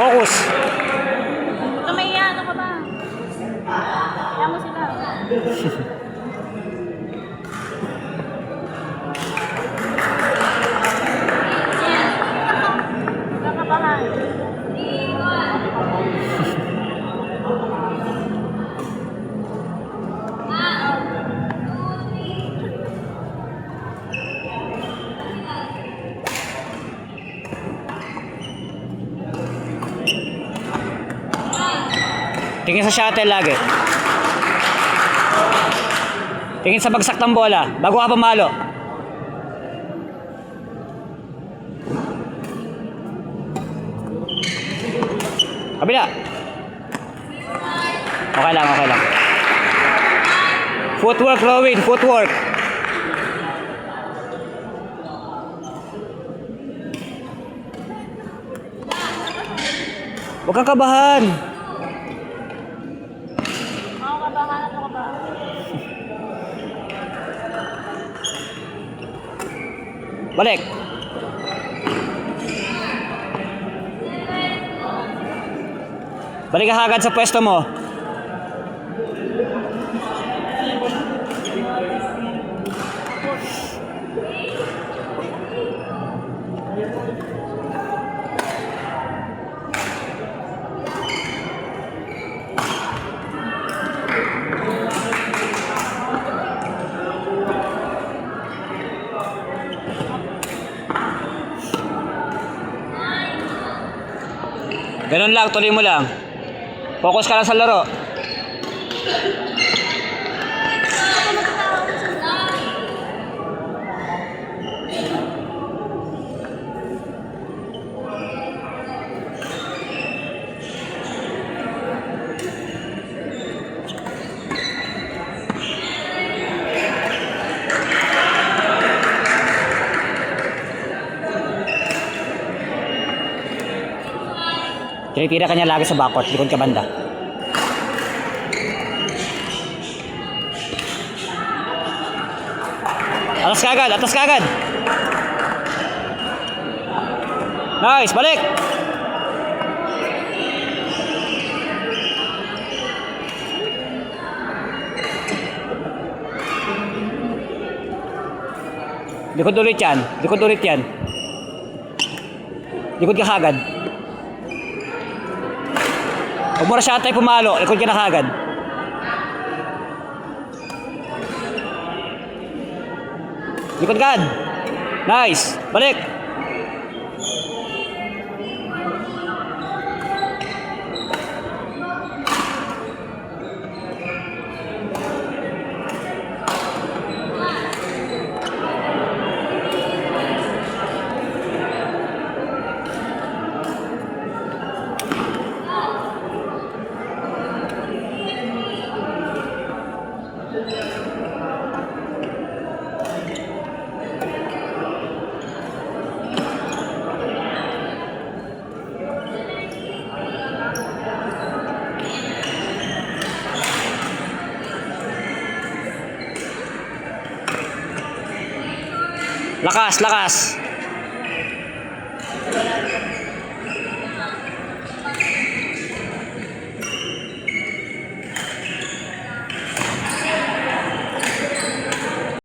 Focus. Ito may ano ka ba? Kaya mo sila. Kakabahan. Tingin sa shuttle lagi. Tingin sa bagsak ng bola bago ka pumalo. Kabila. Okay lang, okay lang. Footwork, Rowan, footwork. Huwag kang kabahan. Ako kabahan at ako ba? Balik. Balik ka agad sa pwesto mo. Ganun lang, tuloy mo lang. Focus ka lang sa laro. Tinitira ka niya lagi sa backcourt, likod ka banda. Atas ka agad, atas ka agad. Nice, balik. Likod ulit yan, likod ulit yan. Likod ka agad. Huwag mo na siya tayo pumalo, likod ka na kagad. Likod ka. Nice. Balik. Lakas, lakas.